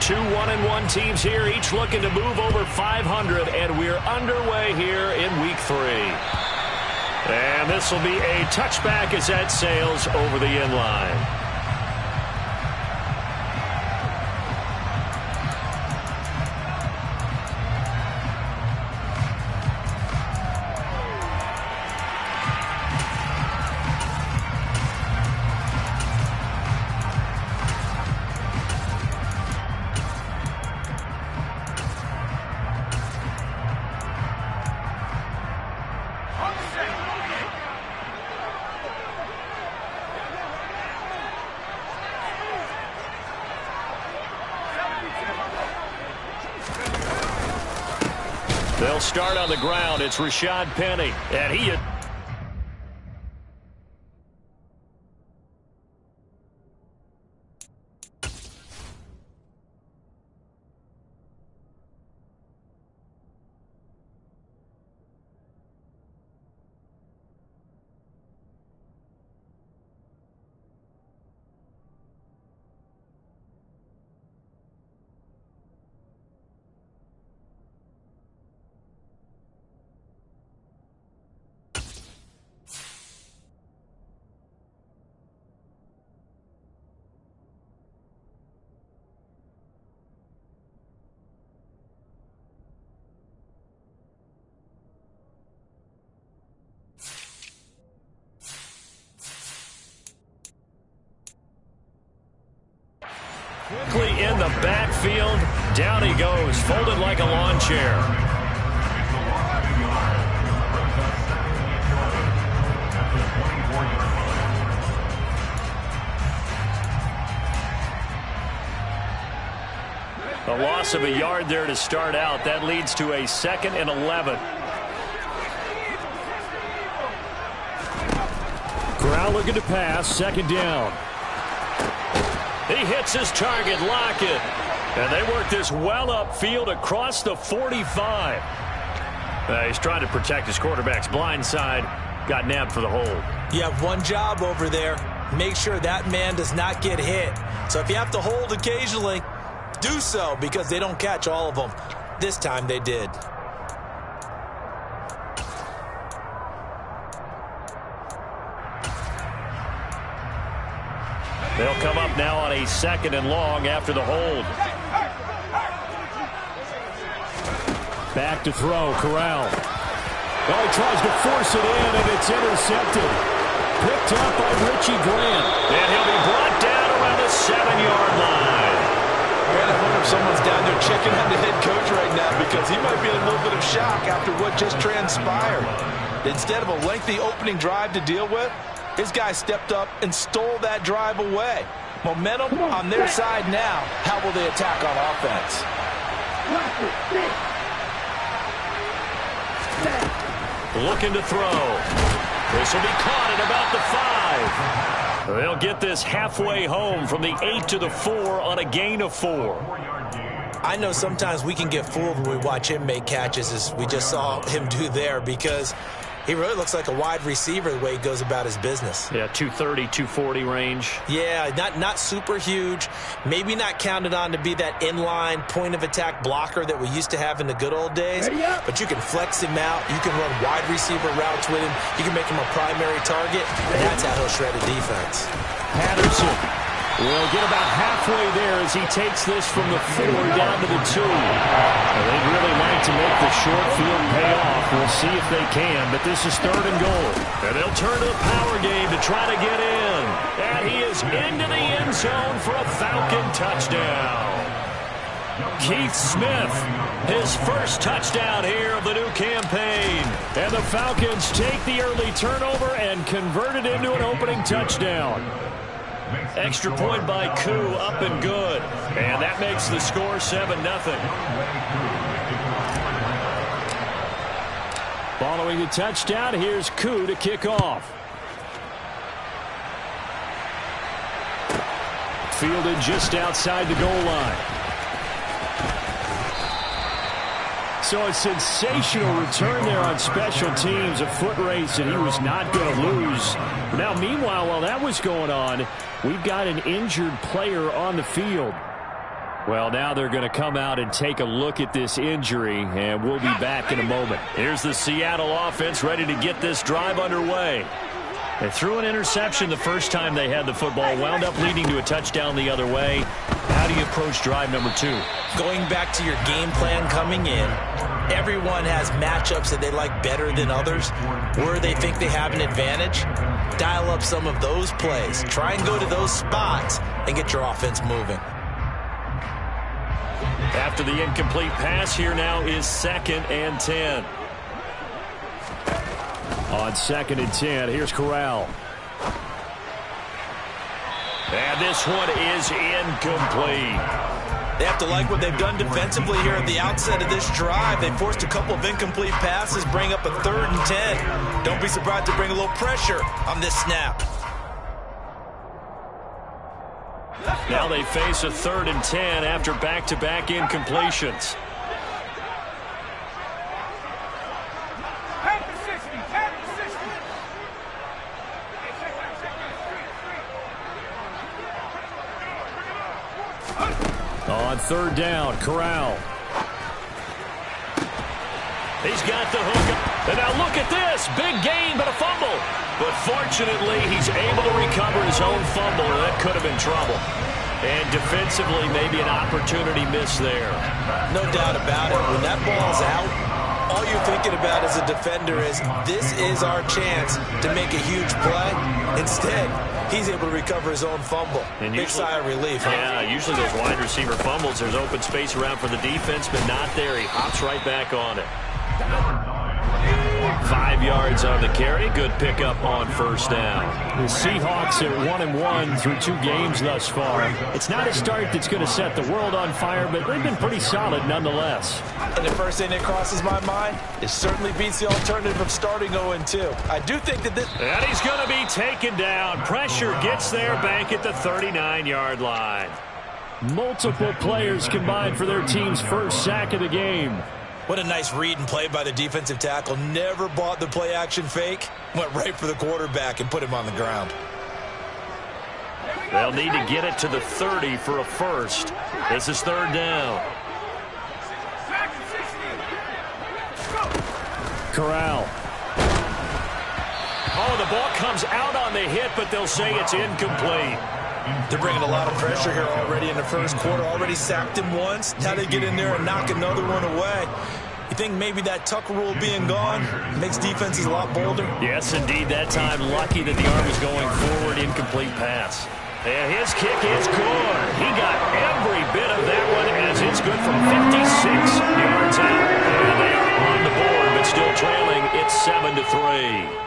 Two 1-1 teams here, each looking to move over 500, and we're underway here in Week 3. And this will be a touchback as that sails over the end line. They'll start on the ground. It's Rashad Penny, and he is... Quickly in the backfield. Down he goes, folded like a lawn chair. A loss of a yard there to start out. That leads to a 2nd and 11. Corral looking to pass, 2nd down. He hits his target, Lockett. And they work this well upfield across the 45. He's trying to protect his quarterback's blind side. Got nabbed for the hold. You have one job over there. Make sure that man does not get hit. So if you have to hold occasionally, do so, because they don't catch all of them. This time they did. They'll come up now on a 2nd and long after the hold. Back to throw, Corral. Oh, he tries to force it in, and it's intercepted. Picked up by Richie Grant. And he'll be brought down around the 7-yard line. Man, I wonder if someone's down there checking on the head coach right now, because he might be in a little bit of shock after what just transpired. Instead of a lengthy opening drive to deal with, his guy stepped up and stole that drive away. Momentum on their side now. How will they attack on offense? Looking to throw. This will be caught at about the 5. They'll get this halfway home from the 8 to the 4 on a gain of 4. I know sometimes we can get fooled when we watch him make catches, as we just saw him do there, because he really looks like a wide receiver the way he goes about his business. Yeah, 230, 240 range. Yeah, not super huge. Maybe not counted on to be that inline point-of-attack blocker that we used to have in the good old days. But you can flex him out. You can run wide receiver routes with him. You can make him a primary target, and that's how he'll shred a defense. Patterson will get about halfway there as he takes this from the 4 down to the 2. They'd really like to make the short field pay off. We'll see if they can, but this is 3rd and goal. And they'll turn to the power game to try to get in. And he is into the end zone for a Falcon touchdown. Keith Smith, his first touchdown here of the new campaign. And the Falcons take the early turnover and convert it into an opening touchdown. Extra point by Koo, up and good. And that makes the score 7-0. Following the touchdown, here's Koo to kick off. Fielded just outside the goal line. So a sensational return there on special teams, a foot race that he was not going to lose. Now, meanwhile, while that was going on, we've got an injured player on the field. Well, now they're going to come out and take a look at this injury, and we'll be back in a moment. Here's the Seattle offense ready to get this drive underway. They threw an interception the first time they had the football, wound up leading to a touchdown the other way. How do you approach drive number 2? Going back to your game plan coming in, everyone has matchups that they like better than others, where they think they have an advantage. Dial up some of those plays. Try and go to those spots and get your offense moving. After the incomplete pass, here now is 2nd and 10. On 2nd and 10, here's Corral. And this one is incomplete. They have to like what they've done defensively here at the outset of this drive. They forced a couple of incomplete passes, bring up a 3rd and 10. Don't be surprised to bring a little pressure on this snap. Now they face a 3rd and 10 after back-to-back incompletions. On 3rd down, Corral. He's got the hook up. And now look at this. Big gain, but a fumble. But fortunately, he's able to recover his own fumble. That could have been trouble. And defensively, maybe an opportunity missed there. No doubt about it. When that ball's out, all you're thinking about as a defender is, this is our chance to make a huge play. Instead, he's able to recover his own fumble. And big sigh of relief. Yeah, usually those wide receiver fumbles, there's open space around for the defense, but not there. He hops right back on it. 5 yards on the carry. Good pickup on 1st down. The Seahawks are 1-1 through 2 games thus far. It's not a start that's going to set the world on fire, but they've been pretty solid nonetheless. And the first thing that crosses my mind, it certainly beats the alternative of starting 0-2. I do think that this... And he's going to be taken down. Pressure gets there back at the 39-yard line. Multiple players combined for their team's first sack of the game. What a nice read and play by the defensive tackle. Never bought the play-action fake. Went right for the quarterback and put him on the ground. They'll need to get it to the 30 for a first. This is 3rd down. Corral. Oh, the ball comes out on the hit, but they'll say it's incomplete. They're bringing a lot of pressure here already in the first quarter. Already sacked him once. Now they get in there and knock another one away. You think maybe that Tucker rule being gone makes defenses a lot bolder? Yes, indeed. That time, lucky that the arm was going forward. Incomplete pass. And his kick is good. He got every bit of that one as it's good from 56 yards out. And they are on the board, but still trailing. It's 7-3.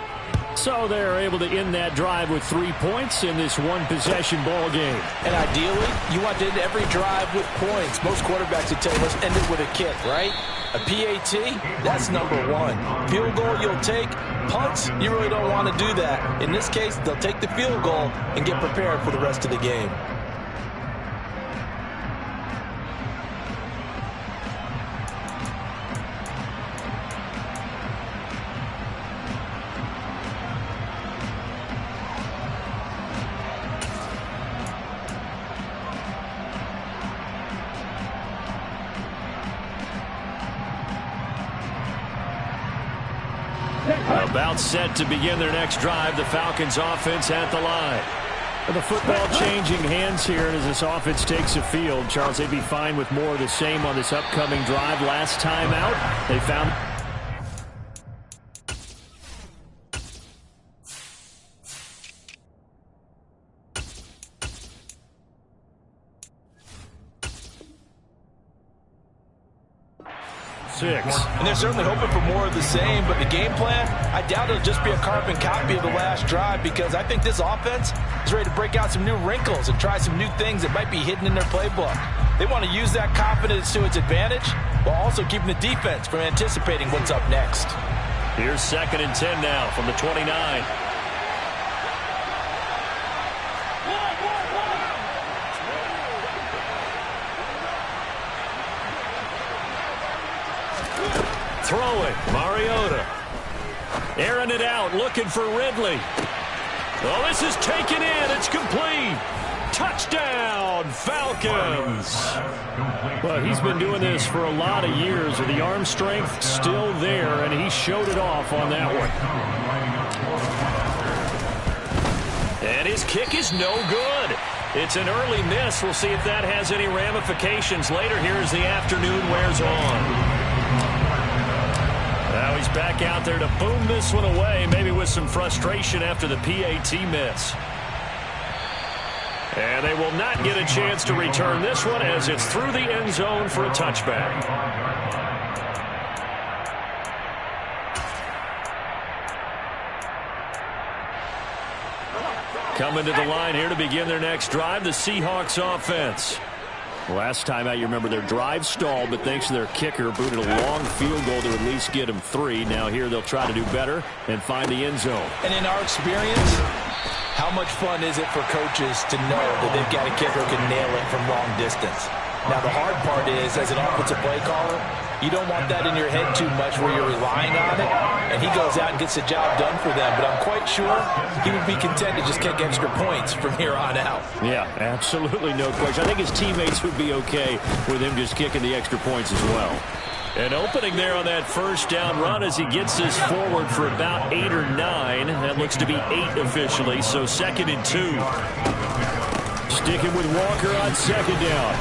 So they're able to end that drive with 3 points in this one-possession ball game. And ideally, you want to end every drive with points. Most quarterbacks would tell you, let's end it with a kick, right? A PAT, that's number 1. Field goal you'll take. Punts, you really don't want to do that. In this case, they'll take the field goal and get prepared for the rest of the game. About set to begin their next drive. The Falcons offense at the line. And the football changing hands here as this offense takes the field. Charles, they'd be fine with more of the same on this upcoming drive. Last time out, they found... And they're certainly hoping for more of the same, but the game plan, I doubt it'll just be a carbon copy of the last drive, because I think this offense is ready to break out some new wrinkles and try some new things that might be hidden in their playbook. They want to use that confidence to its advantage while also keeping the defense from anticipating what's up next. Here's 2nd and 10 now from the 29. Throwing, Mariota. Airing it out, looking for Ridley. Oh, this is taken in. It's complete. Touchdown, Falcons! Well, he's been doing this for a lot of years with the arm strength still there, and he showed it off on that one. And his kick is no good. It's an early miss. We'll see if that has any ramifications later here as the afternoon wears on. Now he's back out there to boom this one away, maybe with some frustration after the PAT miss. And they will not get a chance to return this one as it's through the end zone for a touchback. Coming to the line here to begin their next drive, the Seahawks offense. Last time out, you remember their drive stalled, but thanks to their kicker, booted a long field goal to at least get them 3. Now here they'll try to do better and find the end zone. And in our experience, how much fun is it for coaches to know that they've got a kicker who can nail it from long distance? Now, the hard part is, as an offensive play caller, you don't want that in your head too much where you're relying on it, and he goes out and gets the job done for them. But I'm quite sure he would be content to just kick extra points from here on out. Yeah, absolutely no question. I think his teammates would be okay with him just kicking the extra points as well. An opening there on that first down run as he gets this forward for about 8 or 9. That looks to be 8 officially, so 2nd and 2. Sticking with Walker on 2nd down.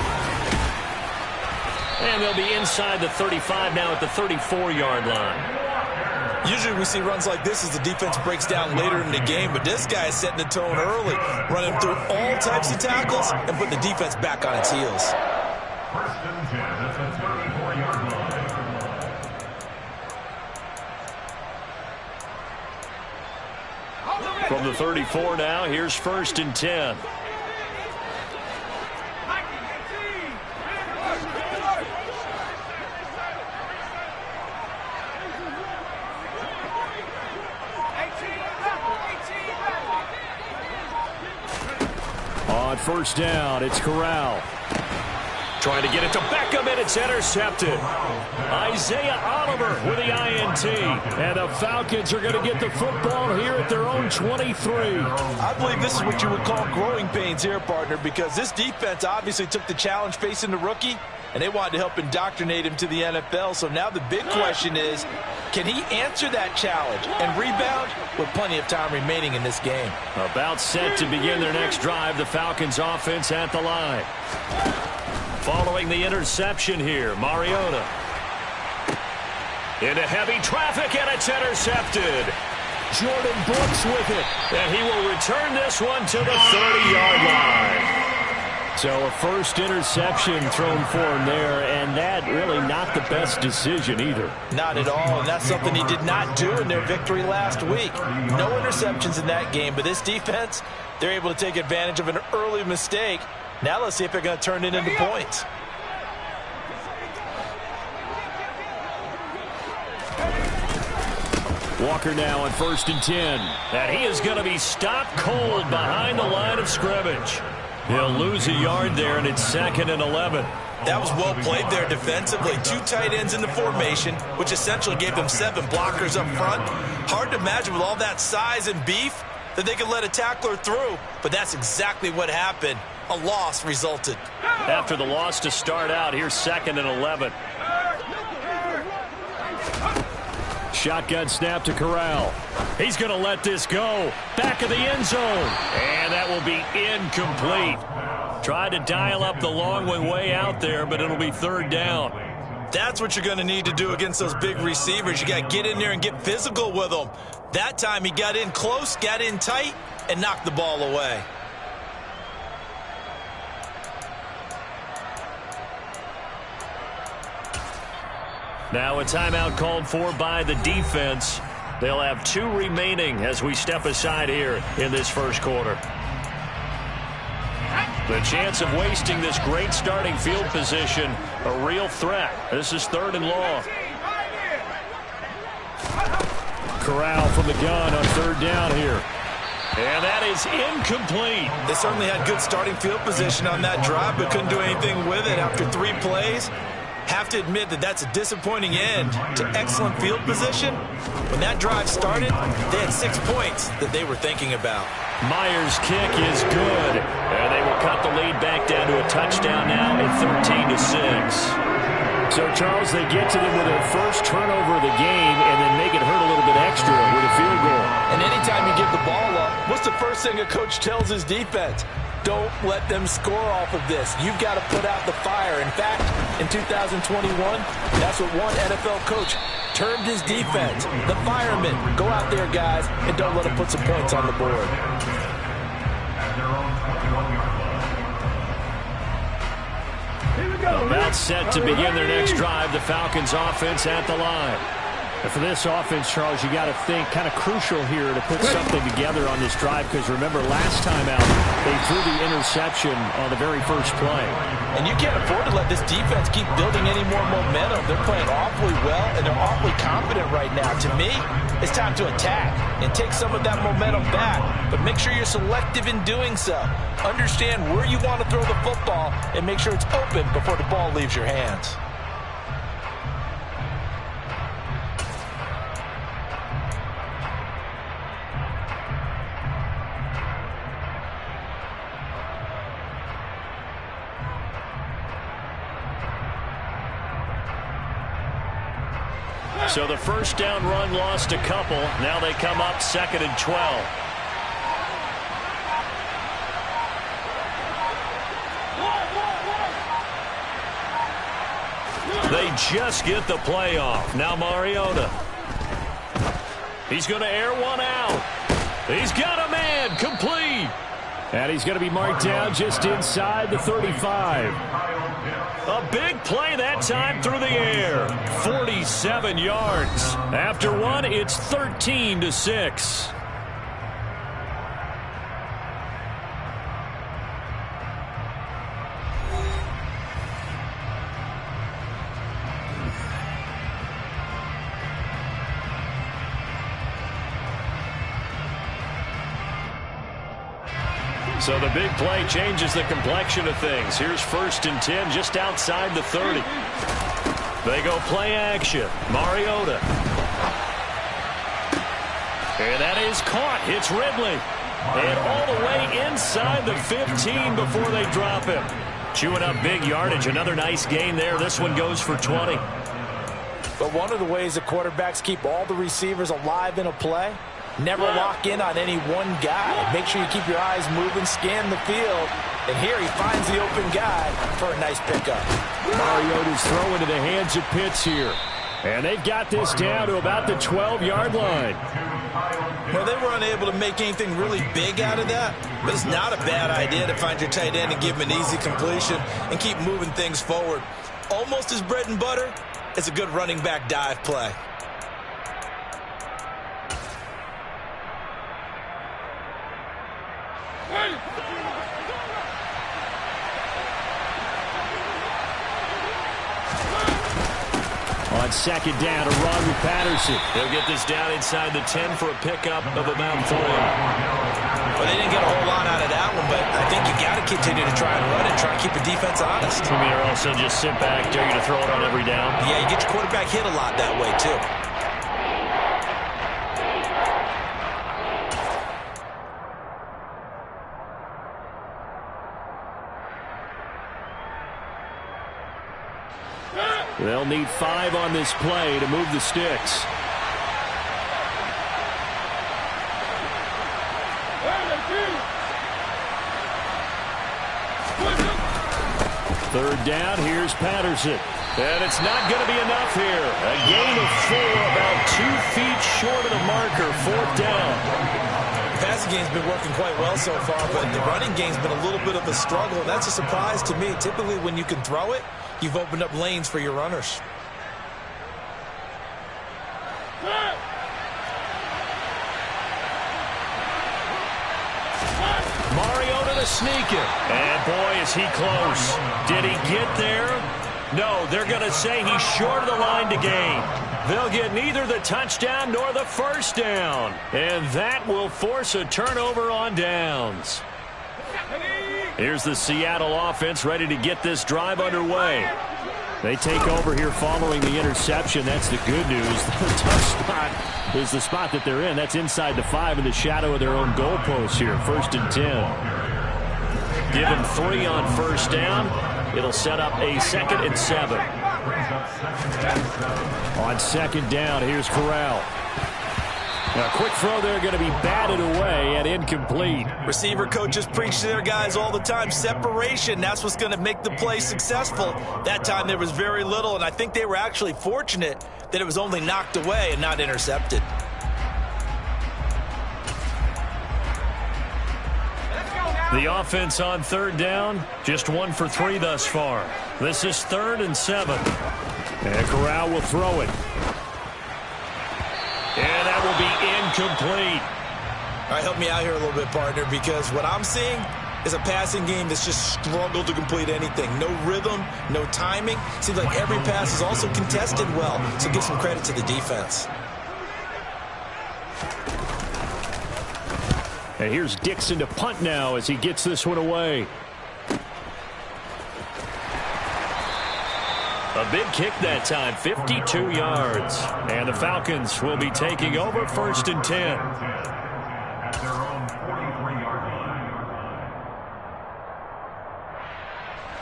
And they'll be inside the 35 now at the 34-yard line. Usually we see runs like this as the defense breaks down later in the game, but this guy is setting the tone early, running through all types of tackles and putting the defense back on its heels. First and 10 at the 34-yard line. From the 34 now, here's 1st and 10. On 1st down, it's Corral. Trying to get it to Beckham, and it's intercepted. Isaiah Oliver with the INT. And the Falcons are going to get the football here at their own 23. I believe this is what you would call growing pains here, partner, because this defense obviously took the challenge facing the rookie, and they wanted to help indoctrinate him to the NFL. So now the big question is, can he answer that challenge and rebound with plenty of time remaining in this game? About set to begin their next drive, the Falcons offense at the line. Following the interception here, Mariota. Into heavy traffic, and it's intercepted. Jordan Brooks with it. And he will return this one to the 30-yard line. So a first interception thrown for him there, and that really not the best decision either. Not at all, and that's something he did not do in their victory last week. No interceptions in that game, but this defense, they're able to take advantage of an early mistake. Now let's see if they're going to turn it into points. Walker now on 1st and 10. And he is going to be stopped cold behind the line of scrimmage. He'll lose a yard there, and it's 2nd and 11. That was well played there defensively. 2 tight ends in the formation, which essentially gave them 7 blockers up front. Hard to imagine with all that size and beef that they could let a tackler through, but that's exactly what happened. A loss resulted. After the loss to start out, here's 2nd and 11. Shotgun snap to Corral. He's going to let this go. Back of the end zone. And that will be incomplete. Tried to dial up the long way out there, but it'll be 3rd down. That's what you're going to need to do against those big receivers. You got to get in there and get physical with them. That time he got in close, got in tight, and knocked the ball away. Now a timeout called for by the defense. They'll have 2 remaining as we step aside here in this first quarter. The chance of wasting this great starting field position, a real threat. This is 3rd and long. Corral from the gun on 3rd down here. And that is incomplete. They certainly had good starting field position on that drive, but couldn't do anything with it after 3 plays. Have to admit that that's a disappointing end to excellent field position. When that drive started, they had 6 points that they were thinking about. Meyer's kick is good, and they will cut the lead back down to a touchdown now at 13-6. So, Charles, they get to them with their first turnover of the game and then make it hurt a little bit extra with a field goal. And anytime you give the ball up, what's the first thing a coach tells his defense? Don't let them score off of this. You've got to put out the fire. In fact, in 2021, that's what one NFL coach termed his defense. The firemen. Go out there, guys, and don't let them put some points on the board. About set to begin their next drive. The Falcons offense at the line. And for this offense, Charles, you got to think kind of crucial here to put something together on this drive, because remember last time out they threw the interception on the very first play. And you can't afford to let this defense keep building any more momentum. They're playing awfully well, and they're awfully confident right now. To me, it's time to attack and take some of that momentum back, but make sure you're selective in doing so. Understand where you want to throw the football and make sure it's open before the ball leaves your hands. So the first down run lost a couple. Now they come up 2nd and 12. They just get the play off. Now Mariota. He's going to air one out. He's got a man complete. And he's going to be marked down just inside the 35. A big play that time through the air. 47 yards. After one, it's 13-6. So the big play changes the complexion of things. Here's 1st and 10 just outside the 30. They go play action. Mariota. And that is caught. Hits Ridley. And all the way inside the 15 before they drop him. Chewing up big yardage. Another nice gain there. This one goes for 20. But one of the ways that quarterbacks keep all the receivers alive in a play, never lock in on any one guy. Make sure you keep your eyes moving, scan the field. And here he finds the open guy for a nice pickup. Mariota's throw into the hands of Pitts here. And they've got this down to about the 12-yard line. Well, they were unable to make anything really big out of that, but it's not a bad idea to find your tight end and give him an easy completion and keep moving things forward. Almost as bread and butter, it's a good running back dive play. On 2nd down, a run with Patterson. They'll get this down inside the 10 for a pickup of about 4. Well, they didn't get a whole lot out of that one, but I think you got to continue to try and run it, try to keep the defense honest. I mean, or also just sit back, dare you to throw it on every down. Yeah, you get your quarterback hit a lot that way, too. They'll need 5 on this play to move the sticks. Third down, here's Patterson. And it's not going to be enough here. A gain of 4, about 2 feet short of the marker, 4th down. The passing game's been working quite well so far, but the running game's been a little bit of a struggle. That's a surprise to me. Typically, when you can throw it, you've opened up lanes for your runners. Mariota to sneak it. And boy, is he close. Did he get there? No, they're going to say he's short of the line to gain. They'll get neither the touchdown nor the first down. And that will force a turnover on downs. Here's the Seattle offense ready to get this drive underway. They take over here following the interception. That's the good news. The tough spot is the spot that they're in. That's inside the 5 in the shadow of their own goalpost here. 1st and 10. Give them 3 on 1st down. It'll set up a 2nd and 7. On 2nd down, here's Corral. A quick throw there, going to be batted away and incomplete. Receiver coaches preach to their guys all the time. Separation, that's what's going to make the play successful. That time there was very little, and I think they were actually fortunate that it was only knocked away and not intercepted. The offense on 3rd down, just 1 for 3 thus far. This is 3rd and 7. And Corral will throw it. And that will be incomplete. All right, help me out here a little bit, partner, because what I'm seeing is a passing game that's just struggled to complete anything. No rhythm, no timing. Seems like every pass is also contested well, so give some credit to the defense. And here's Dixon to punt now as he gets this one away. A big kick that time, 52 yards. And the Falcons will be taking over 1st and 10. At their own 43-yard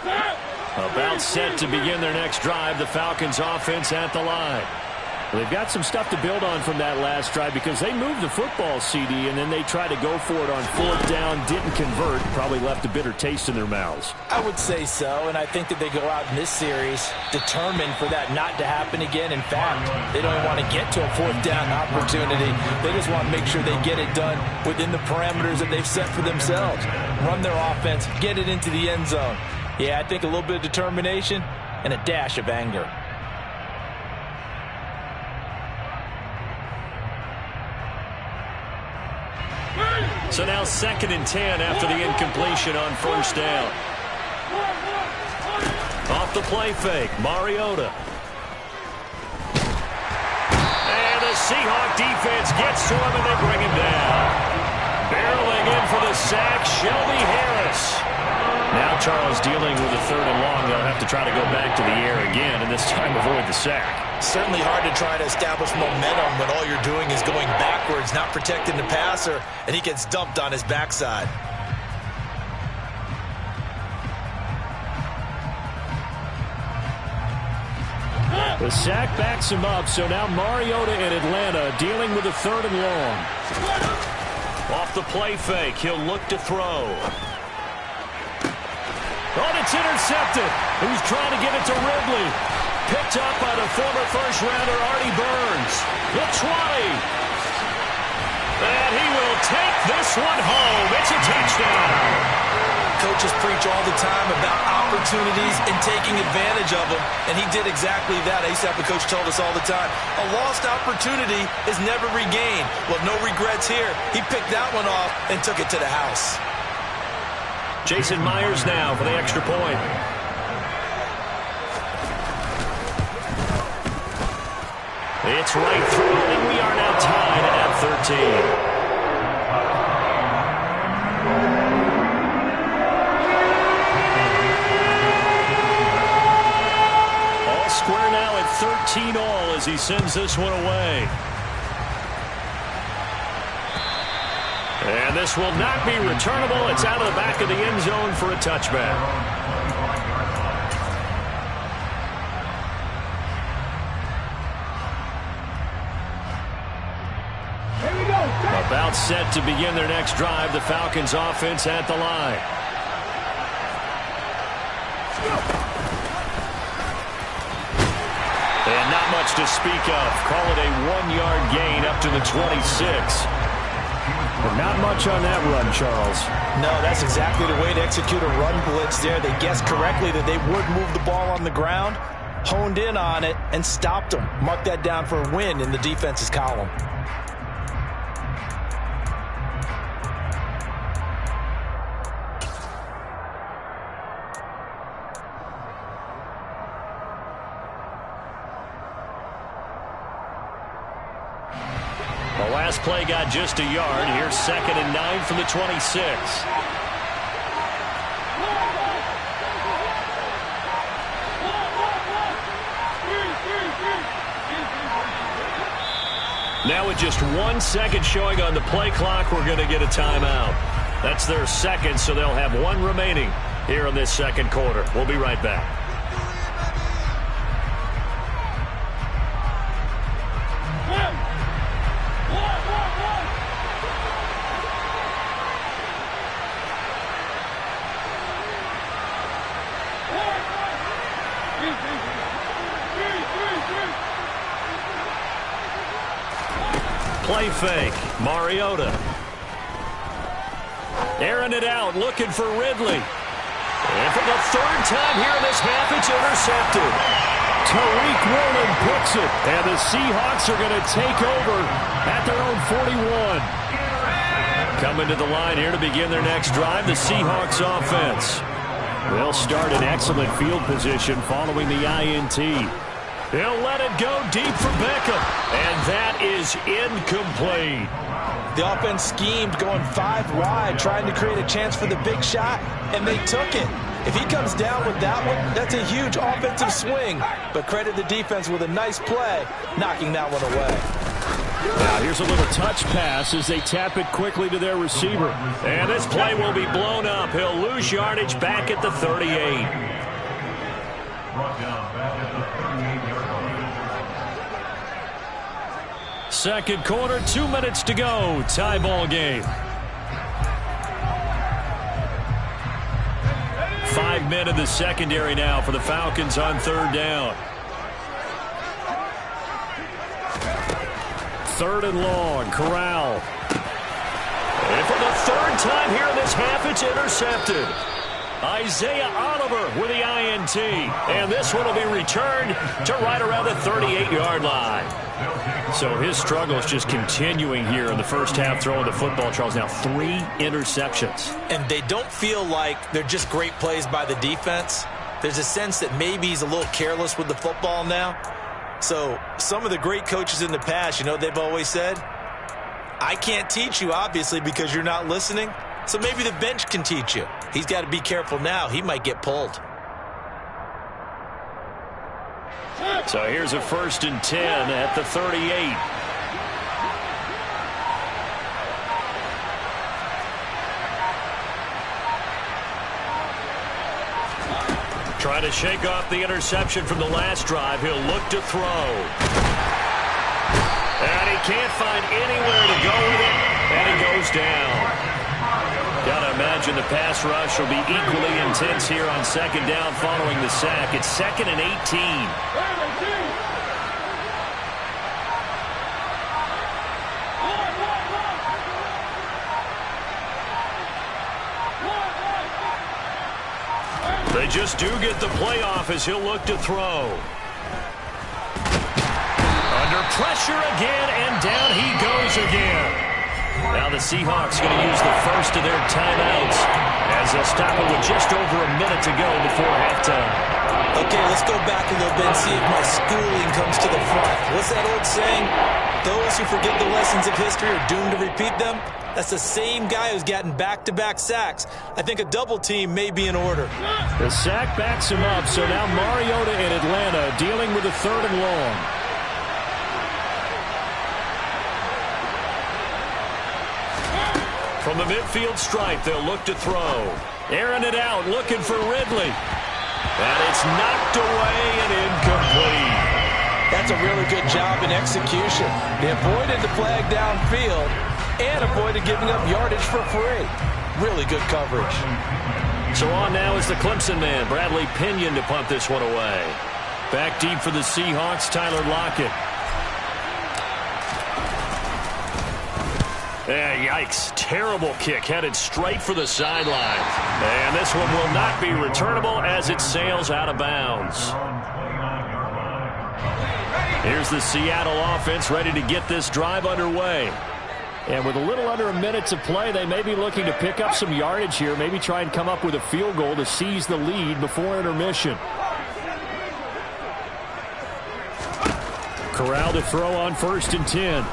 line. About set to begin their next drive, the Falcons offense at the line. Well, they've got some stuff to build on from that last drive because they moved the football, CD, and then they tried to go for it on 4th down, didn't convert, probably left a bitter taste in their mouths. I would say so, and I think that they go out in this series determined for that not to happen again. In fact, they don't even want to get to a 4th down opportunity. They just want to make sure they get it done within the parameters that they've set for themselves. Run their offense, get it into the end zone. Yeah, I think a little bit of determination and a dash of anger. So now 2nd and 10 after the incompletion on 1st down. Off the play fake, Mariota. And the Seahawk defense gets to him and they bring him down. Barreling in for the sack, Shelby Harris. Now Charles dealing with a 3rd and long. They'll have to try to go back to the air again and this time avoid the sack. Certainly hard to try to establish momentum when all you're doing is going backwards, not protecting the passer, and he gets dumped on his backside. The sack backs him up, so now Mariota in Atlanta dealing with a 3rd and long. Off the play fake, he'll look to throw. Oh, it's intercepted. He's trying to get it to Ridley. Picked up by the former 1st-rounder Artie Burns. The 20. And he will take this one home. It's a touchdown. Coaches preach all the time about opportunities and taking advantage of them, and he did exactly that. I used to have a coach tell us all the time, a lost opportunity is never regained. Well, no regrets here. He picked that one off and took it to the house. Jason Myers now for the extra point. It's right through, and we are now tied at 13. All square now at 13 all as he sends this one away. And this will not be returnable. It's out of the back of the end zone for a touchback. About set to begin their next drive. The Falcons offense at the line. And not much to speak of. Call it a 1-yard gain up to the 26. But not much on that run, Charles. No, that's exactly the way to execute a run blitz there. They guessed correctly that they would move the ball on the ground, honed in on it, and stopped them. Mark that down for a win in the defense's column. The last play got just a yard. Here's 2nd and 9 from the 26. Now with just 1 second showing on the play clock, we're going to get a timeout. That's their second, so they'll have one remaining here in this second quarter. We'll be right back. Play fake. Mariota. Airing it out, looking for Ridley. And for the third time here in this half, it's intercepted. Tariq Woolen picks it, and the Seahawks are going to take over at their own 41. Coming to the line here to begin their next drive, the Seahawks offense. They'll start in excellent field position following the INT. He'll let it go deep for Beckham, and that is incomplete. The offense schemed going 5 wide, trying to create a chance for the big shot, and they took it. If he comes down with that one, that's a huge offensive swing. But credit the defense with a nice play, knocking that one away. Now here's a little touch pass as they tap it quickly to their receiver. And this play will be blown up. He'll lose yardage back at the 38. Brought down back at the 38-yard line. Second quarter, 2 minutes to go. Tie ball game. 5 men in the secondary now for the Falcons on third down. Third and long. Corral. And for the third time here in this half, it's intercepted. Isaiah Oliver with the INT. And this one will be returned to right around the 38-yard line. So his struggle is just continuing here in the first half throwing the football, Charles. Now 3 interceptions. And they don't feel like they're just great plays by the defense. There's a sense that maybe he's a little careless with the football now. So some of the great coaches in the past, you know, they've always said, I can't teach you, obviously, because you're not listening. So maybe the bench can teach you. He's got to be careful now. He might get pulled. So here's a 1st and 10 at the 38. Trying to shake off the interception from the last drive. He'll look to throw. And he can't find anywhere to go with it. And he goes down. Got to imagine the pass rush will be equally intense here on second down following the sack. It's 2nd and 18. They just do get the playoff as he'll look to throw. Under pressure again, and down he goes again. Now the Seahawks going to use the first of their timeouts as they'll stop it with just over a minute to go before halftime. Okay, let's go back a little bit and see if my schooling comes to the front. What's that old saying? Those who forget the lessons of history are doomed to repeat them. That's the same guy who's gotten back-to-back sacks. I think a double team may be in order. The sack backs him up, so now Mariota in Atlanta dealing with a 3rd and long. From the midfield stripe, they'll look to throw. Airing it out, looking for Ridley. And it's knocked away and incomplete. That's a really good job in execution. They avoided the flag downfield and avoided giving up yardage for free. Really good coverage. So on now is the Clemson man, Bradley Pinion, to punt this one away. Back deep for the Seahawks, Tyler Lockett. Yikes. Terrible kick headed straight for the sideline. And this one will not be returnable as it sails out of bounds. Here's the Seattle offense ready to get this drive underway. And with a little under a minute to play, they may be looking to pick up some yardage here, maybe try and come up with a field goal to seize the lead before intermission. Corral to throw on 1st and 10.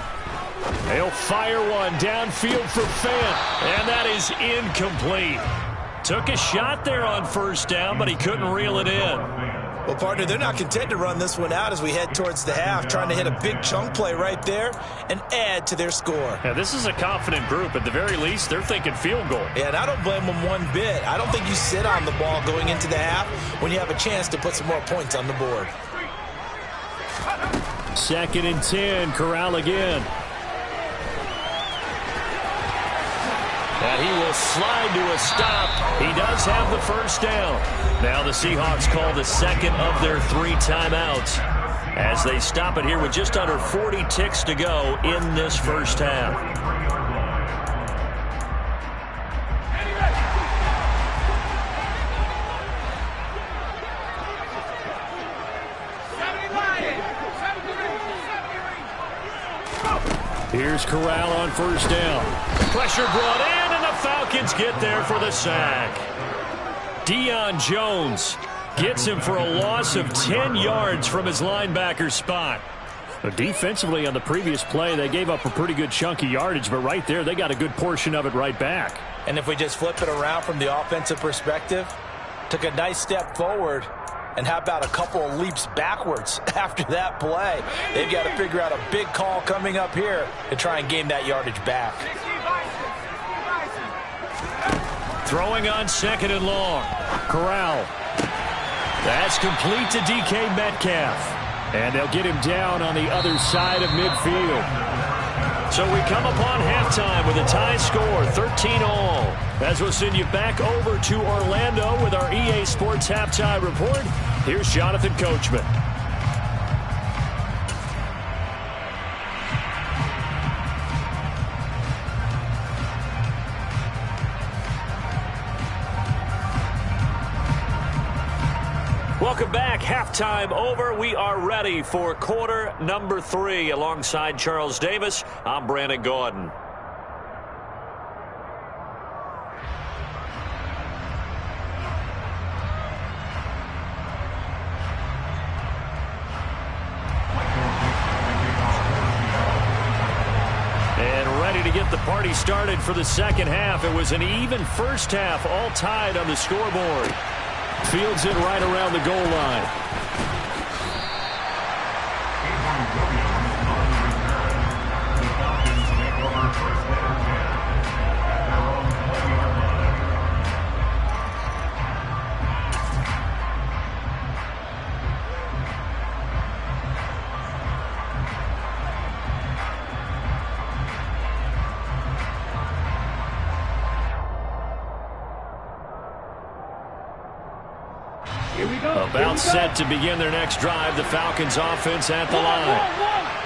They'll fire one downfield for Fant, and that is incomplete. Took a shot there on 1st down, but he couldn't reel it in. Well, partner, they're not content to run this one out as we head towards the half, trying to hit a big chunk play right there and add to their score. Yeah, this is a confident group. At the very least, they're thinking field goal. Yeah, and I don't blame them one bit. I don't think you sit on the ball going into the half when you have a chance to put some more points on the board. 2nd and 10, Corral again. And he will slide to a stop. He does have the first down. Now the Seahawks call the second of their 3 timeouts as they stop it here with just under 40 ticks to go in this first half. Here's Corral on first down. Pressure brought in, and the Falcons get there for the sack. Deion Jones gets him for a loss of 10 yards from his linebacker spot. Defensively on the previous play, they gave up a pretty good chunk of yardage, but right there, they got a good portion of it right back. And if we just flip it around from the offensive perspective, took a nice step forward, and how about a couple of leaps backwards after that play? They've got to figure out a big call coming up here to try and gain that yardage back. Throwing on 2nd and long. Corral. That's complete to DK Metcalf. And they'll get him down on the other side of midfield. So we come upon halftime with a tie score, 13-all. As we'll send you back over to Orlando with our EA Sports Halftime Report, here's Jonathan Coachman. Welcome back. Halftime over. We are ready for quarter number 3. Alongside Charles Davis, I'm Brandon Gordon. And ready to get the party started for the second half. It was an even first half, all tied on the scoreboard. Fields it right around the goal line. About set to begin their next drive. The Falcons offense at the line.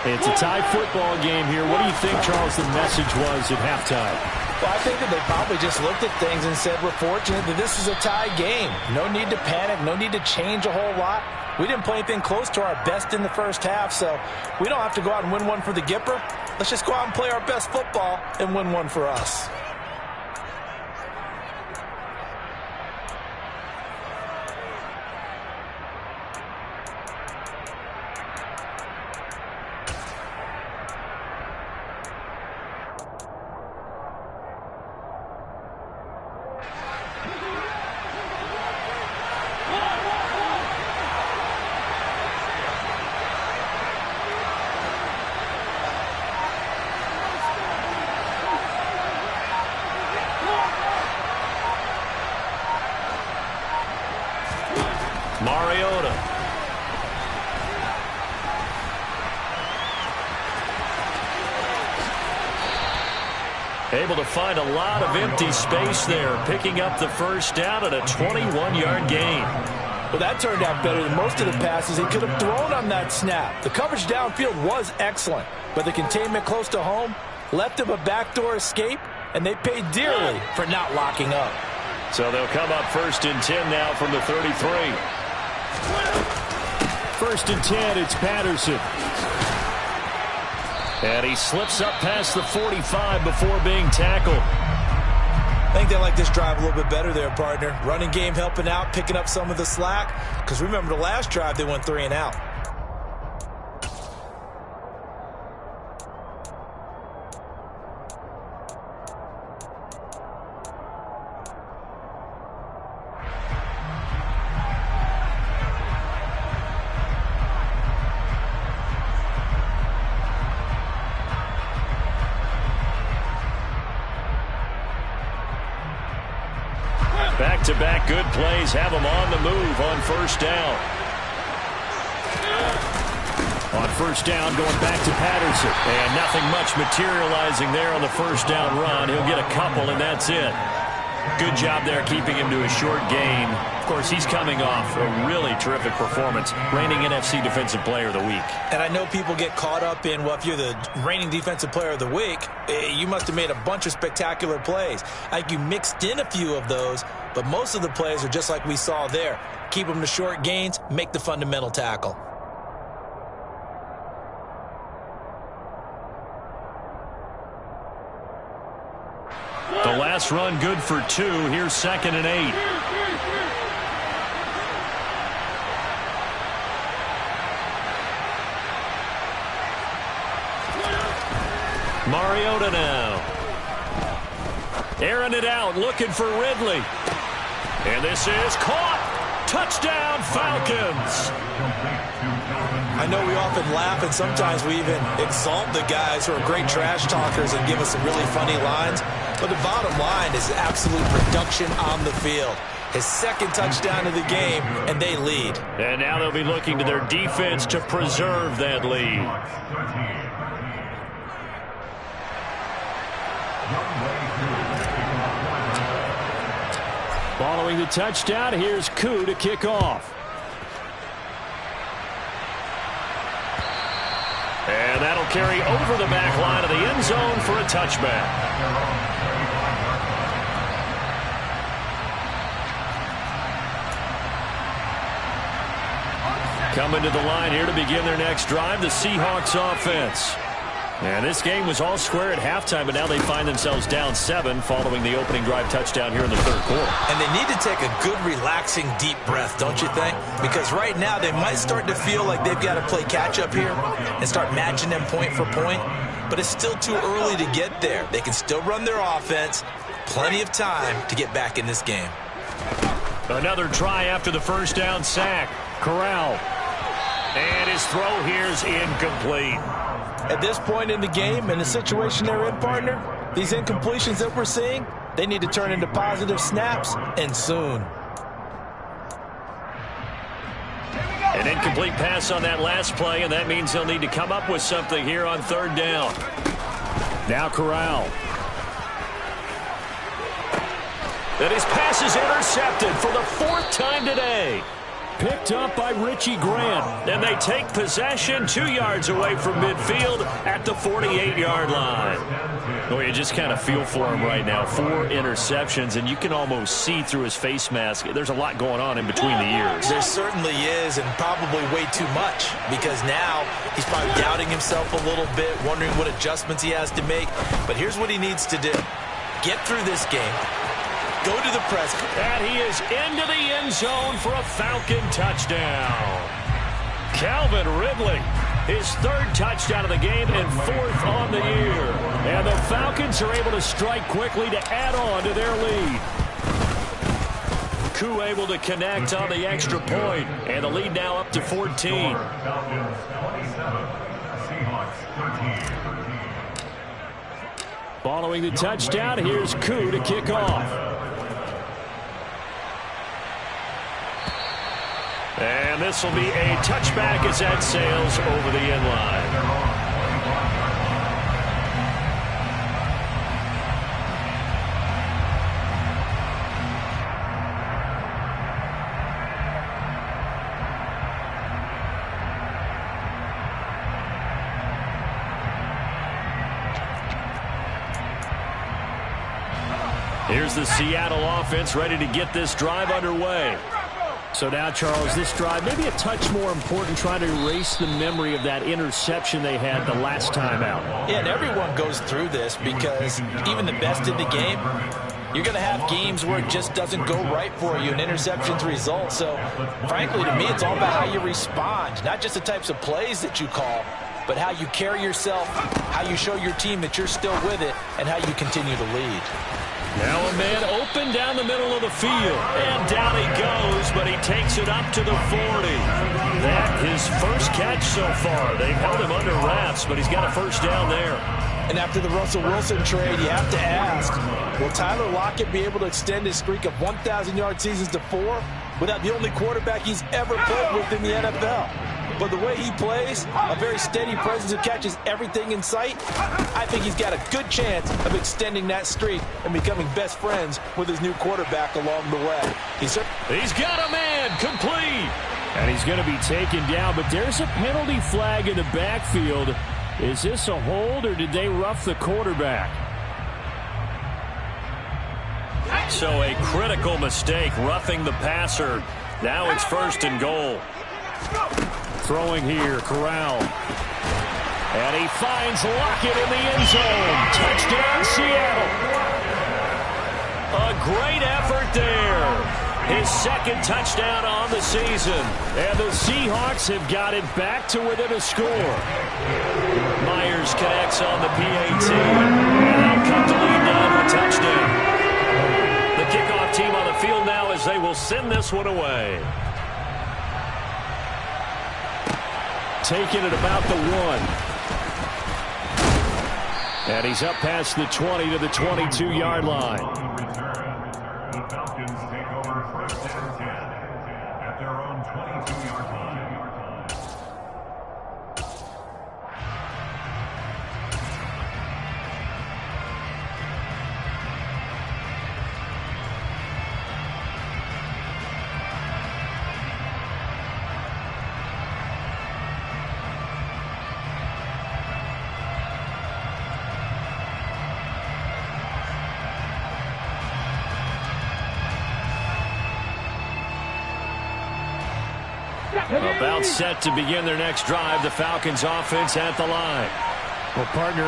It's a tie football game here. What do you think, Charles, the message was at halftime? Well, I think that they probably just looked at things and said, we're fortunate that this is a tie game. No need to panic. No need to change a whole lot. We didn't play anything close to our best in the first half, so we don't have to go out and win one for the Gipper. Let's just go out and play our best football and win one for us. Mariota. Able to find a lot of empty space there, picking up the first down at a 21-yard gain. Well, that turned out better than most of the passes he could have thrown on that snap. The coverage downfield was excellent, but the containment close to home left him a backdoor escape, and they paid dearly for not locking up. So they'll come up 1st and 10 now from the 33. 1st and 10, it's Patterson. And he slips up past the 45 before being tackled. I think they like this drive a little bit better there, partner. Running game helping out, picking up some of the slack. Because remember the last drive, they went 3 and out. Back-to-back good plays have them on the move on first down. On first down, going back to Patterson. And nothing much materializing there on the first down run. He'll get a couple, and that's it. Good job there keeping him to a short gain. Of course, he's coming off a really terrific performance, reigning NFC Defensive Player of the Week. And I know people get caught up in, well, if you're the reigning Defensive Player of the Week, you must have made a bunch of spectacular plays. I think you mixed in a few of those, but most of the plays are just like we saw there. Keep them to short gains, make the fundamental tackle. The last run good for 2. Here's 2nd and 8. Mariota now. Airing it out, looking for Ridley. And this is caught. Touchdown, Falcons. I know we often laugh, and sometimes we even exalt the guys who are great trash talkers and give us some really funny lines. But the bottom line is absolute production on the field. His 2nd touchdown of the game, and they lead. And now they'll be looking to their defense to preserve that lead. Following the touchdown, here's Koo to kick off. And that'll carry over the back line of the end zone for a touchback. Coming to the line here to begin their next drive, the Seahawks offense. And this game was all square at halftime, but now they find themselves down 7 following the opening drive touchdown here in the 3rd quarter. And they need to take a good, relaxing, deep breath, don't you think? Because right now they might start to feel like they've got to play catch-up here and start matching them point for point. But it's still too early to get there. They can still run their offense. Plenty of time to get back in this game. Another try after the first down sack. Corral. And his throw here's incomplete. At this point in the game, in the situation they're in, partner, these incompletions that we're seeing, they need to turn into positive snaps, and soon. An incomplete pass on that last play, and that means they'll need to come up with something here on 3rd down. Now Corral. And his pass is intercepted for the 4th time today. Picked up by Richie Grant. And they take possession 2 yards away from midfield at the 48-yard line. Boy, you just kind of feel for him right now. 4 interceptions, and you can almost see through his face mask. There's a lot going on in between the ears. There certainly is, and probably way too much, because now he's probably doubting himself a little bit, wondering what adjustments he has to make. But here's what he needs to do. Get through this game. Go to the press. And he is into the end zone for a Falcon touchdown. Calvin Ridley, his 3rd touchdown of the game and 4th on the year. And the Falcons are able to strike quickly to add on to their lead. Koo able to connect on the extra point, and the lead now up to 14. Following the touchdown, here's Koo to kick off. And this will be a touchback as that sails over the end line. Here's the Seattle offense ready to get this drive underway. So now, Charles, this drive maybe a touch more important, trying to erase the memory of that interception they had the last time out. Yeah, and everyone goes through this because even the best in the game, you're going to have games where it just doesn't go right for you and interceptions result. So, frankly, to me, it's all about how you respond, not just the types of plays that you call, but how you carry yourself, how you show your team that you're still with it, and how you continue to lead. Now a man open down the middle of the field. And down he goes, but he takes it up to the 40. That his first catch so far. They've held him under wraps, but he's got a first down there. And after the Russell Wilson trade, you have to ask, will Tyler Lockett be able to extend his streak of 1,000-yard seasons to 4 without the only quarterback he's ever played with in the NFL? But the way he plays, a very steady presence who catches everything in sight, I think he's got a good chance of extending that streak and becoming best friends with his new quarterback along the way. He's got a man, complete. And he's going to be taken down, but there's a penalty flag in the backfield. Is this a hold, or did they rough the quarterback? So a critical mistake, roughing the passer. Now it's 1st and goal. Throwing here, Corral. And he finds Lockett in the end zone. Touchdown, Seattle. A great effort there. His 2nd touchdown on the season. And the Seahawks have got it back to within a score. Myers connects on the PAT. And they'll come to lead down to a touchdown. The kickoff team on the field now as they will send this one away. Taking it about the 1. And he's up past the 20 to the 22-yard line. The Falcons take over 1st and 10 at their own 22-yard line. About set to begin their next drive, the Falcons offense at the line. Well, partner,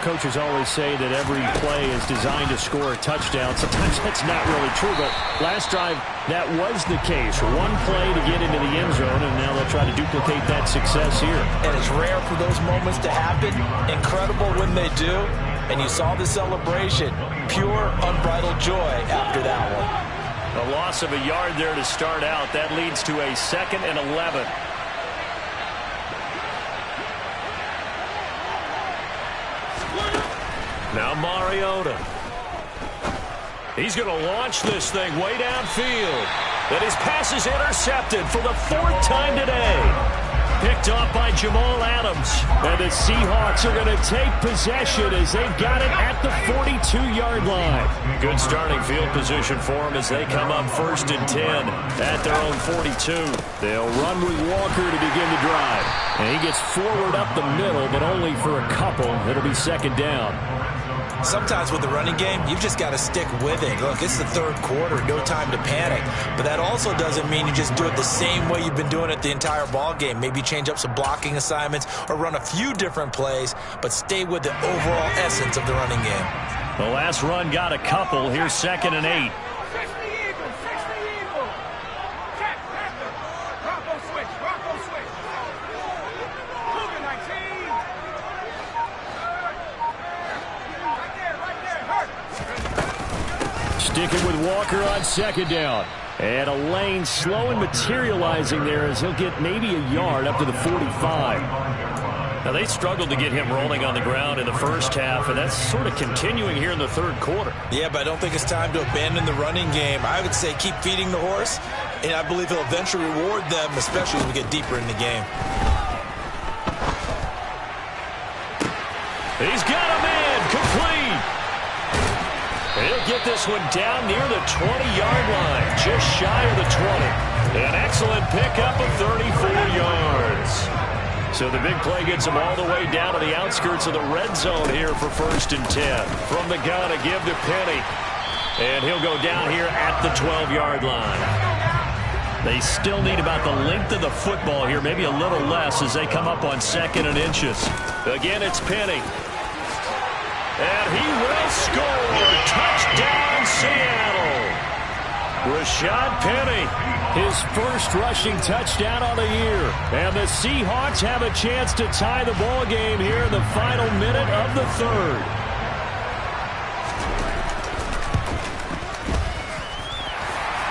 coaches always say that every play is designed to score a touchdown. Sometimes that's not really true, but last drive, that was the case. One play to get into the end zone, and now they'll try to duplicate that success here. And it's rare for those moments to happen. Incredible when they do. And you saw the celebration. Pure, unbridled joy after that one. A loss of a yard there to start out. That leads to a 2nd and 11. Now Mariota. He's going to launch this thing way downfield. And his pass is intercepted for the 4th time today. Picked off by Jamal Adams. And the Seahawks are going to take possession as they've got it at the 42-yard line. Good starting field position for them as they come up 1st and 10 at their own 42. They'll run with Walker to begin the drive. And he gets forward up the middle, but only for a couple. It'll be 2nd down. Sometimes with the running game, you've just got to stick with it. Look, it's the 3rd quarter, no time to panic. But that also doesn't mean you just do it the same way you've been doing it the entire ball game. Maybe change up some blocking assignments or run a few different plays, but stay with the overall essence of the running game. The last run got a couple. Here's 2nd and 8. Sticking with Walker on 2nd down. And a lane slow and materializing there as he'll get maybe a yard up to the 45. Now, they struggled to get him rolling on the ground in the first half, and that's sort of continuing here in the 3rd quarter. Yeah, but I don't think it's time to abandon the running game. I would say keep feeding the horse, and I believe he'll eventually reward them, especially as we get deeper in the game. He's got a man, complete. He'll get this one down near the 20-yard line, just shy of the 20. An excellent pickup of 34 yards. So the big play gets him all the way down to the outskirts of the red zone here for 1st and 10. From the gun, a give to Penny. And he'll go down here at the 12-yard line. They still need about the length of the football here, maybe a little less as they come up on 2nd and inches. Again, it's Penny. And he will score. Touchdown, Seattle. Rashad Penny. His first rushing touchdown on the year. And the Seahawks have a chance to tie the ball game here in the final minute of the 3rd.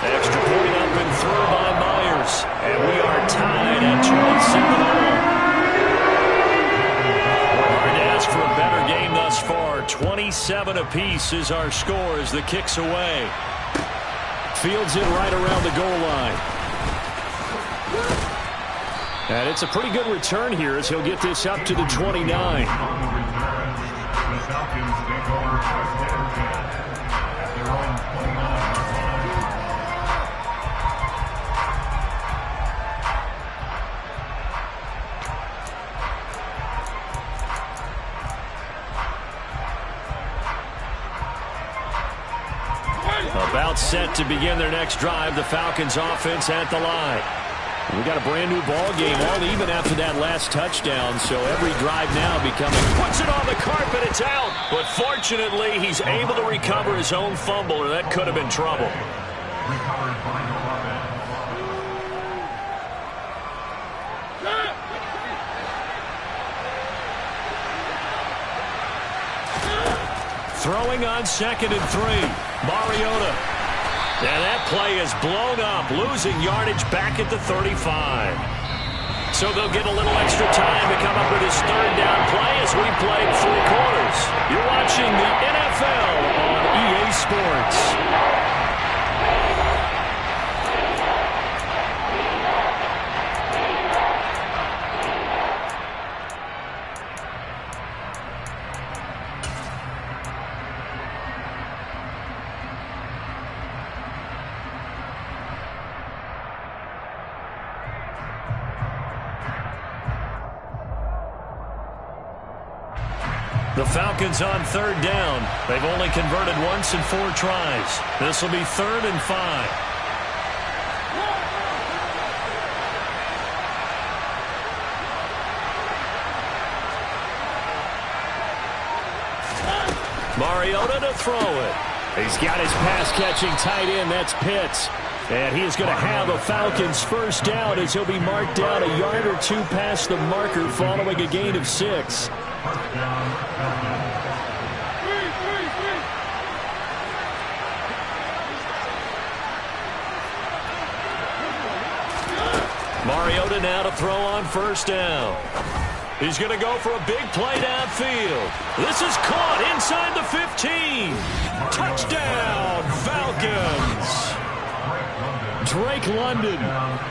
Extra point up and through by Myers. And we are tied at 27 all. Hard to ask for a better game thus 27 apiece is our score as the kick's away. Fields it right around the goal line. And it's a pretty good return here as he'll get this up to the 29. About set to begin their next drive. The Falcons offense at the line. We got a brand new ball game, all even after that last touchdown. So every drive now becoming, puts it on the carpet, it's out. But fortunately, he's able to recover his own fumble, or that could have been trouble. Throwing on 2nd and 3. Mariota. And that play is blown up, losing yardage back at the 35. So they'll get a little extra time to come up with his 3rd down play as we play 3 quarters. You're watching the NFL on EA Sports. The Falcons on 3rd down. They've only converted once in 4 tries. This will be 3rd and 5. Mariota to throw it. He's got his pass-catching tight end. That's Pitts. And he is going to have a Falcons 1st down as he'll be marked down a yard or 2 past the marker following a gain of 6. Mariota now to throw on 1st down. He's going to go for a big play downfield. This is caught inside the 15. Touchdown, Falcons. Drake London,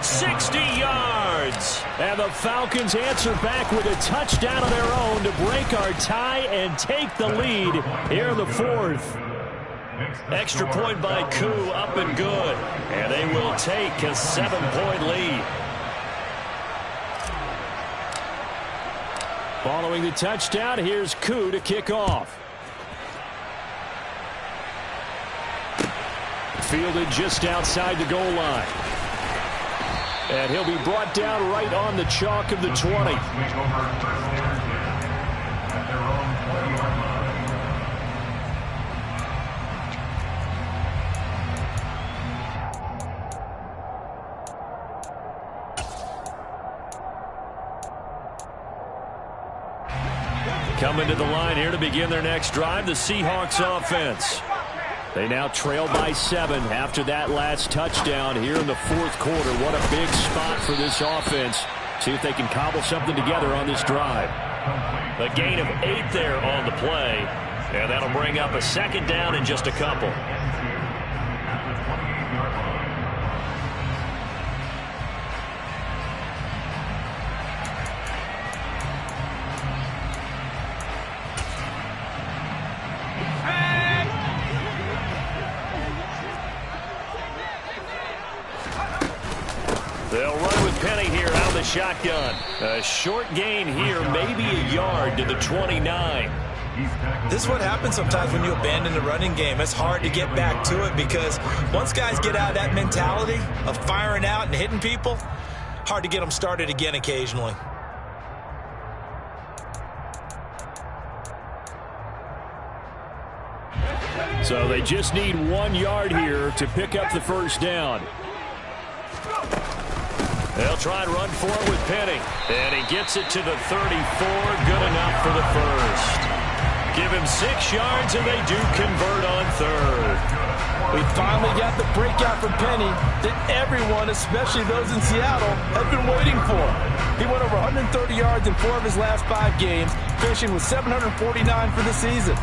60 yards. And the Falcons answer back with a touchdown of their own to break our tie and take the lead here in the 4th. Extra point by Koo, up and good. And they will take a 7-point lead. Following the touchdown, here's Koo to kick off. Fielded just outside the goal line. And he'll be brought down right on the chalk of the 20. Coming to the line here to begin their next drive, the Seahawks offense. They now trail by 7 after that last touchdown here in the 4th quarter. What a big spot for this offense. See if they can cobble something together on this drive. A gain of 8 there on the play, and that'll bring up a 2nd down in just a couple. They'll run with Penny here out of the shotgun. A short gain here, maybe a yard to the 29. This is what happens sometimes when you abandon the running game. It's hard to get back to it because once guys get out of that mentality of firing out and hitting people, hard to get them started again occasionally. So they just need 1 yard here to pick up the 1st down. They'll try and run for it with Penny. And he gets it to the 34. Good enough for the 1st. Give him 6 yards, and they do convert on 3rd. We finally got the breakout from Penny that everyone, especially those in Seattle, have been waiting for. He went over 130 yards in 4 of his last 5 games, finishing with 749 for the season.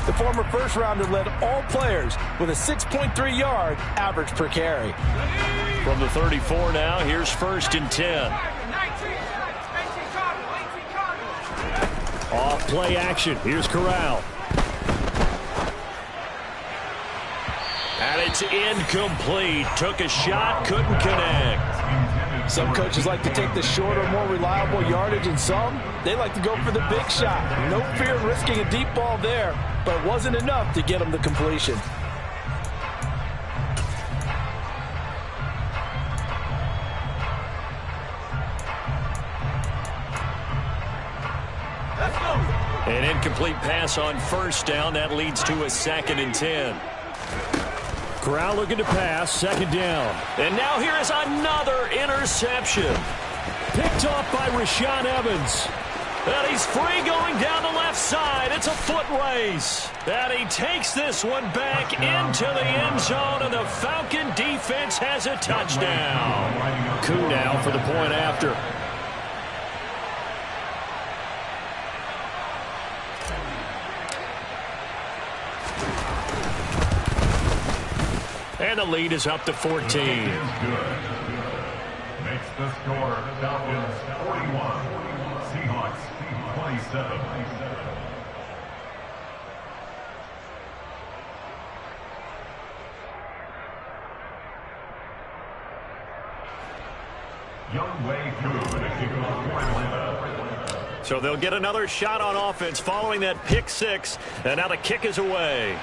The former first-rounder led all players with a 6.3-yard average per carry. From the 34 now, here's 1st and 10. Off play action. Here's Corral. And it's incomplete. Took a shot, couldn't connect. Some coaches like to take the shorter, more reliable yardage, and some, they like to go for the big shot. No fear of risking a deep ball there, but it wasn't enough to get them the completion. An incomplete pass on 1st down. That leads to a 2nd and 10. Corral looking to pass, 2nd down. And now here is another interception. Picked off by Rashaan Evans. And he's free going down the left side. It's a foot race. And he takes this one back into the end zone, and the Falcon defense has a touchdown. Coup now for the point after. And the lead is up to 14. Makes the score Falcons 41, Seahawks 27. Young Wei Koo to kick off for Atlanta. So they'll get another shot on offense following that pick 6. And now the kick is away.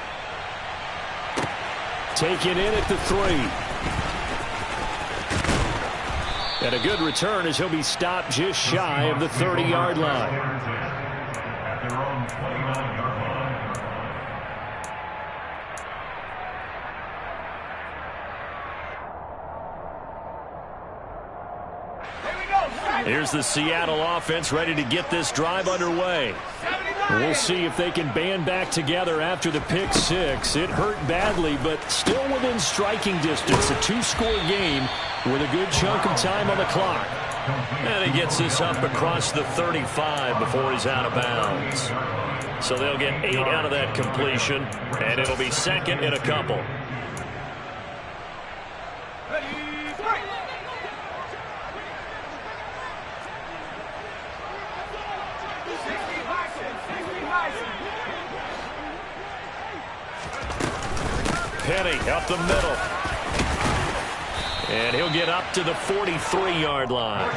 Taken in at the 3. And a good return as he'll be stopped just shy of the 30-yard line. At their own 29-yard line. Here's the Seattle offense ready to get this drive underway. We'll see if they can band back together after the pick 6. It hurt badly, but still within striking distance. A 2-score game with a good chunk of time on the clock. And he gets this up across the 35 before he's out of bounds. So they'll get 8 out of that completion, and it'll be 2nd and a couple. Penny up the middle. And he'll get up to the 43-yard line. A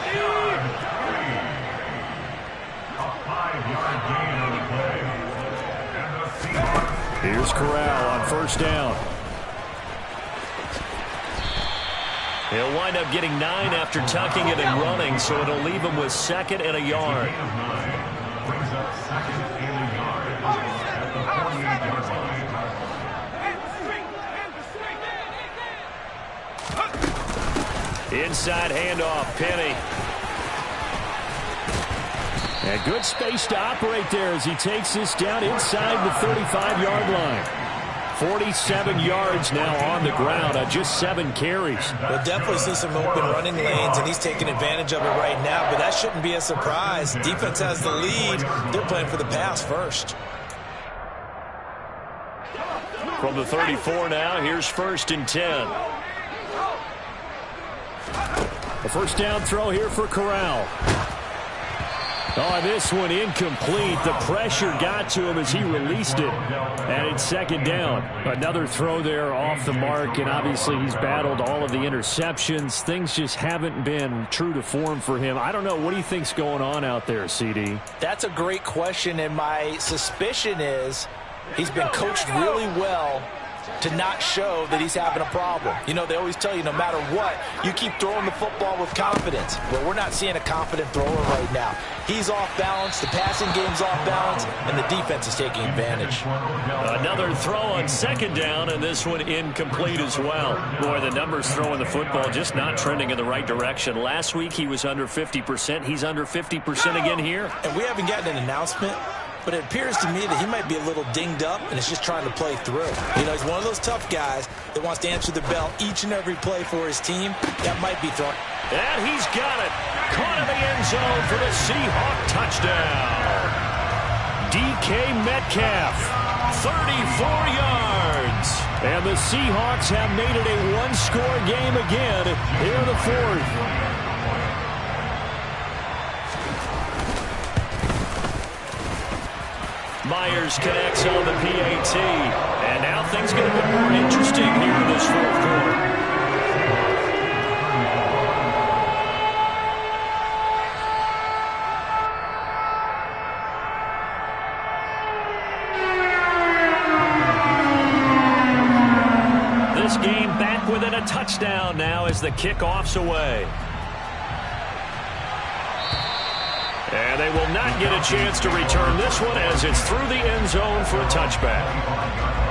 5-yard gain on the play. And the Seahawks. Here's Corral on 1st down. He'll wind up getting 9 after tucking it and running, so it'll leave him with 2nd and a yard. Brings up 2nd and a yard at the 48-yard line. Inside handoff, Penny. And good space to operate there as he takes this down inside the 35-yard line. 47 yards now on the ground on just 7 carries. We'll definitely see some open running lanes, and he's taking advantage of it right now, but that shouldn't be a surprise. Defense has the lead. They're playing for the pass first. From the 34 now, here's 1st and 10. A 1st down throw here for Corral. Oh, this one incomplete. The pressure got to him as he released it. And it's 2nd down. Another throw there off the mark, and obviously he's battled all of the interceptions. Things just haven't been true to form for him. I don't know. What do you think's going on out there, CD? That's a great question, and my suspicion is he's been coached really well to not show that he's having a problem. You know, they always tell you no matter what, you keep throwing the football with confidence. Well, we're not seeing a confident thrower right now. He's off balance, the passing game's off balance, and the defense is taking advantage. Another throw on 2nd down, and this one incomplete as well. Boy, the numbers throwing the football just not trending in the right direction. Last week he was under 50%. He's under 50% again here. And we haven't gotten an announcement, but it appears to me that he might be a little dinged up and is just trying to play through. You know, he's one of those tough guys that wants to answer the bell each and every play for his team. That might be throwing. And he's got it. Caught in the end zone for the Seahawk touchdown. DK Metcalf. 34 yards. And the Seahawks have made it a one-score game again here in the fourth. Myers connects on the PAT. And now things get a bit more interesting here in this fourth quarter. This game back within a touchdown now as the kickoff's away. And they will not get a chance to return this one as it's through the end zone for a touchback.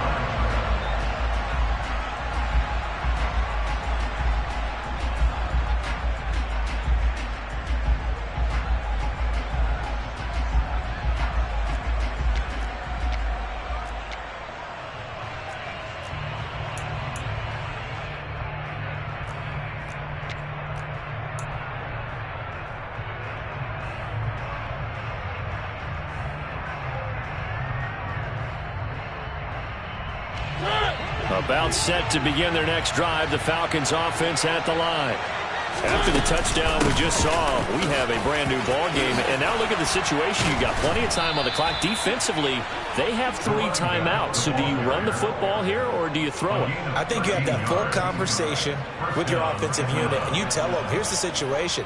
About set to begin their next drive, the Falcons offense at the line. After the touchdown we just saw, we have a brand new ball game. And now look at the situation. You got plenty of time on the clock. Defensively, they have 3 timeouts. So do you run the football here or do you throw it? I think you have that full conversation with your offensive unit, and you tell them, here's the situation.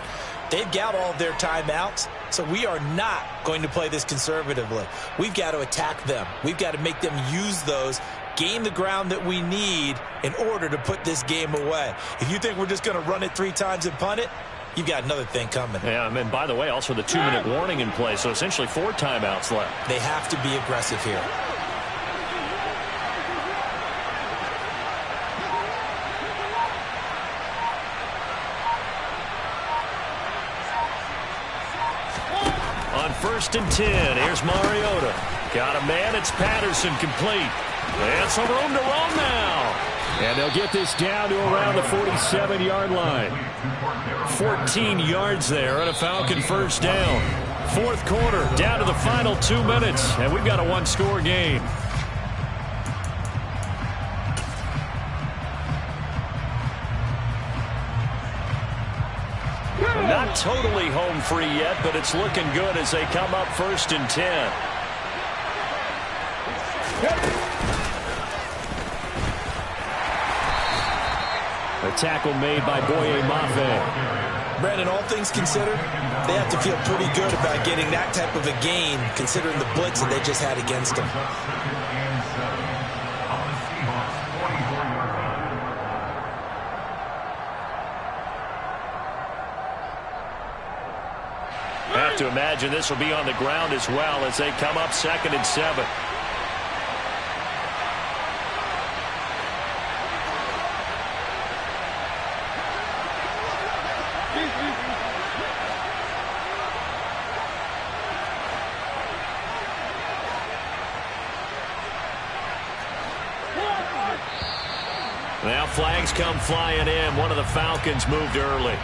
They've got all of their timeouts, so we are not going to play this conservatively. We've got to attack them. We've got to make them use those, gain the ground that we need in order to put this game away. If you think we're just going to run it 3 times and punt it, you've got another thing coming. Yeah, and by the way, also the 2-minute warning in play, so essentially 4 timeouts left. They have to be aggressive here. On 1st and 10, here's Mariota. Got a man, it's Patterson, complete. And some room to roam now. And they'll get this down to around the 47-yard line. 14 yards there and a Falcon first down. Fourth quarter, down to the final 2 minutes, and we've got a one-score game. Not totally home free yet, but it's looking good as they come up 1st and 10. A tackle made by Boye Mafe. Brandon, all things considered, they have to feel pretty good about getting that type of a gain, considering the blitz that they just had against them. Have to imagine this will be on the ground as well as they come up 2nd and 7. Now flags come flying in. One of the Falcons moved early.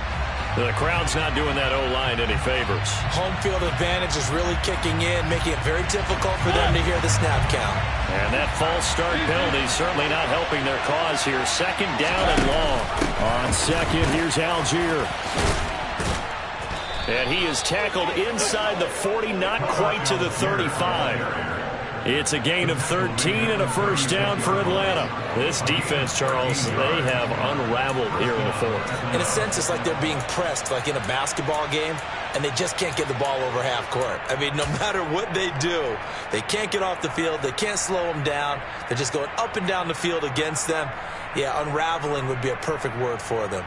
The crowd's not doing that O-line any favors. Home field advantage is really kicking in, making it very difficult for them to hear the snap count. And that false start penalty certainly not helping their cause here. 2nd down and long. On 2nd, here's Algier. And he is tackled inside the 40, not quite to the 35. It's a gain of 13 and a first down for Atlanta. This defense, Charles, they have unraveled here in the fourth. In a sense, it's like they're being pressed, like in a basketball game, and they just can't get the ball over half court. I mean, no matter what they do, they can't get off the field. They can't slow them down. They're just going up and down the field against them. Yeah, unraveling would be a perfect word for them.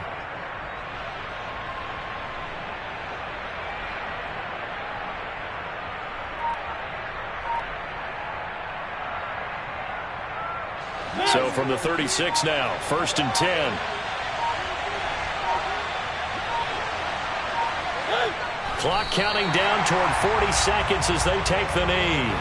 So from the 36 now, 1st and 10. Clock counting down toward 40 seconds as they take the knee.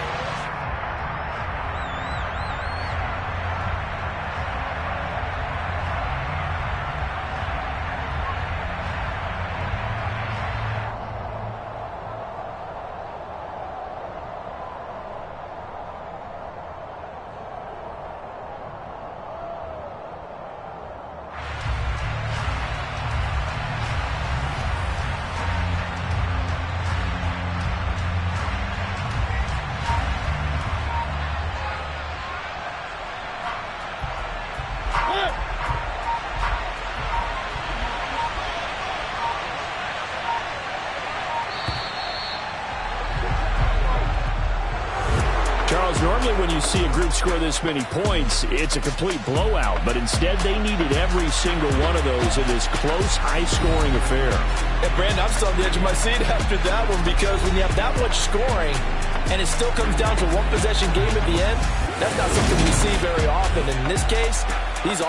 Charles, normally when you see a group score this many points, it's a complete blowout. But instead, they needed every single one of those in this close, high-scoring affair. And Brandon, I'm still on the edge of my seat after that one, because when you have that much scoring and it still comes down to one possession game at the end, that's not something we see very often. In this case, these